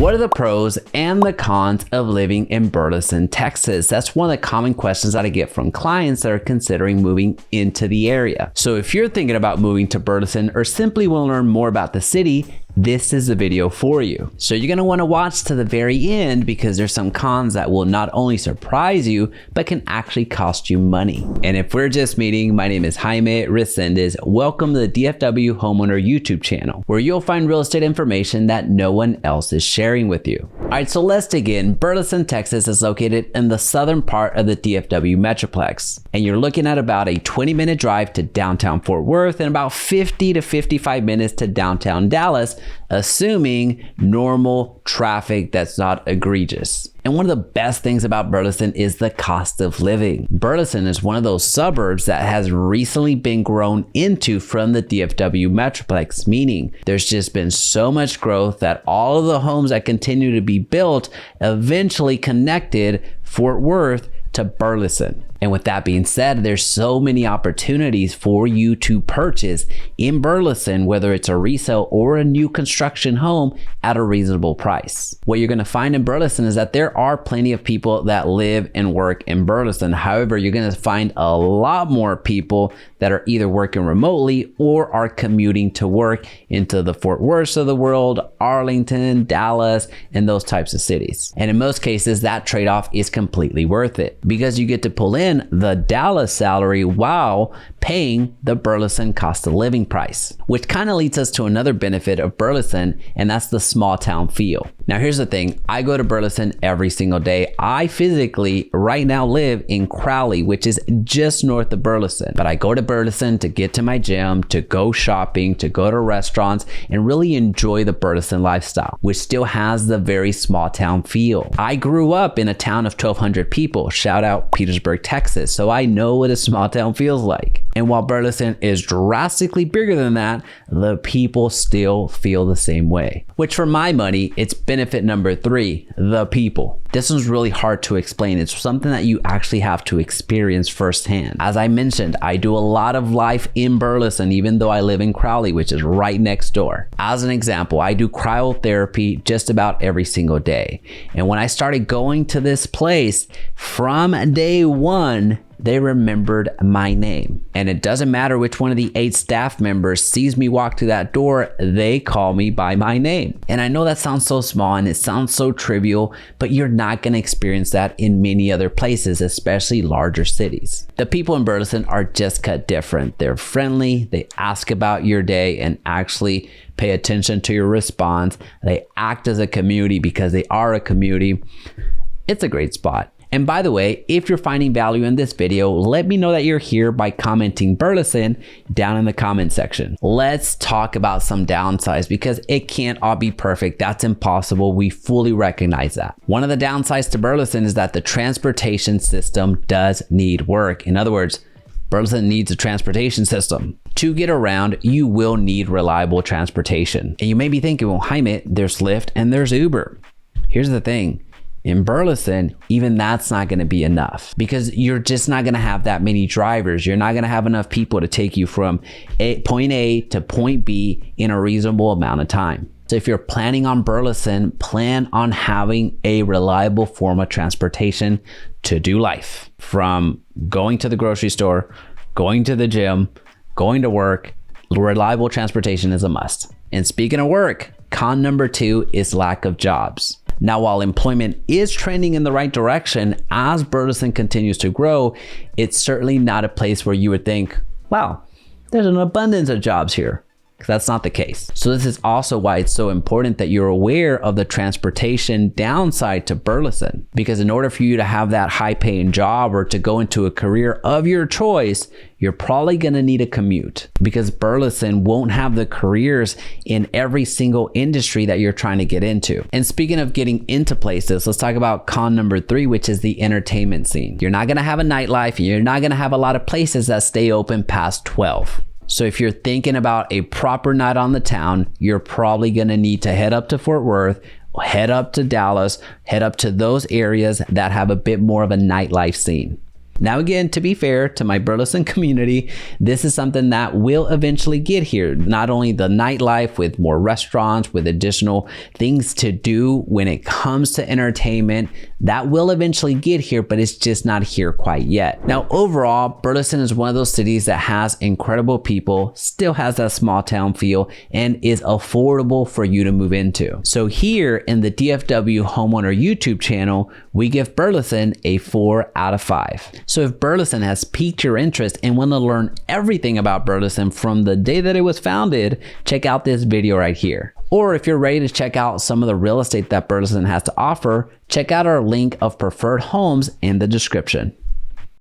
What are the pros and the cons of living in Burleson, Texas? That's one of the common questions that I get from clients that are considering moving into the area. So if you're thinking about moving to Burleson or simply want to learn more about the city, this is the video for you. So you're going to want to watch to the very end because there's some cons that will not only surprise you, but can actually cost you money. And if we're just meeting, my name is Jaime Resendez. Welcome to the DFW Homeowner YouTube channel, where you'll find real estate information that no one else is sharing with you. All right, so let's dig in. Burleson, Texas is located in the southern part of the DFW Metroplex. And you're looking at about a 20-minute drive to downtown Fort Worth and about 50 to 55 minutes to downtown Dallas, assuming normal traffic that's not egregious. And one of the best things about Burleson is the cost of living. Burleson is one of those suburbs that has recently been grown into from the DFW Metroplex, meaning there's just been so much growth that all of the homes that continue to be built eventually connected Fort Worth to Burleson. And with that being said, there's so many opportunities for you to purchase in Burleson, whether it's a resale or a new construction home at a reasonable price. What you're going to find in Burleson is that there are plenty of people that live and work in Burleson. However, you're going to find a lot more people that are either working remotely or are commuting to work into the Fort Worth of the world, Arlington, Dallas, and those types of cities. And in most cases, that trade-off is completely worth it because you get to pull in the Dallas salary while paying the Burleson cost of living price, which kind of leads us to another benefit of Burleson, and that's the small town feel. Now, here's the thing. I go to Burleson every single day. I physically right now live in Crowley, which is just north of Burleson, but I go to Burleson to get to my gym, to go shopping, to go to restaurants, and really enjoy the Burleson lifestyle, which still has the very small town feel. I grew up in a town of 1,200 people. Shout out Petersburg, Texas. So I know what a small town feels like. And while Burleson is drastically bigger than that, the people still feel the same way. Which for my money, it's benefit number 3, the people. This one's really hard to explain. It's something that you actually have to experience firsthand. As I mentioned, I do a lot of life in Burleson, even though I live in Crowley, which is right next door. As an example, I do cryotherapy just about every single day. And when I started going to this place, from day one, they remembered my name. And it doesn't matter which one of the 8 staff members sees me walk through that door, they call me by my name. And I know that sounds so small and it sounds so trivial, but you're not going to experience that in many other places, especially larger cities. The people in Burleson are just cut different. They're friendly, they ask about your day and actually pay attention to your response. They act as a community because they are a community. It's a great spot. And by the way, if you're finding value in this video, let me know that you're here by commenting Burleson down in the comment section. Let's talk about some downsides because it can't all be perfect. That's impossible. We fully recognize that. One of the downsides to Burleson is that the transportation system does need work. In other words, Burleson needs a transportation system. To get around, you will need reliable transportation. And you may be thinking, well, Jaime, there's Lyft and there's Uber. Here's the thing. In Burleson, even that's not going to be enough because you're just not going to have that many drivers. You're not going to have enough people to take you from point A to point B in a reasonable amount of time. So if you're planning on Burleson, plan on having a reliable form of transportation to do life. From going to the grocery store, going to the gym, going to work, reliable transportation is a must. And speaking of work, con number 2 is lack of jobs. Now, while employment is trending in the right direction as Burleson continues to grow, it's certainly not a place where you would think, wow, there's an abundance of jobs here. That's not the case. So this is also why it's so important that you're aware of the transportation downside to Burleson. Because in order for you to have that high paying job or to go into a career of your choice, you're probably going to need a commute because Burleson won't have the careers in every single industry that you're trying to get into. And speaking of getting into places, let's talk about con number 3, which is the entertainment scene. You're not going to have a nightlife and you're not going to have a lot of places that stay open past 12. So if you're thinking about a proper night on the town, you're probably going to need to head up to Fort Worth, head up to Dallas, head up to those areas that have a bit more of a nightlife scene. Now again, to be fair to my Burleson community, this is something that will eventually get here. Not only the nightlife with more restaurants, with additional things to do when it comes to entertainment, that will eventually get here, but it's just not here quite yet. Now overall, Burleson is one of those cities that has incredible people, still has that small town feel, and is affordable for you to move into. So here in the DFW Homeowner YouTube channel, we give Burleson a 4 out of 5. So if Burleson has piqued your interest and want to learn everything about Burleson from the day that it was founded, check out this video right here. Or if you're ready to check out some of the real estate that Burleson has to offer, check out our link of preferred homes in the description.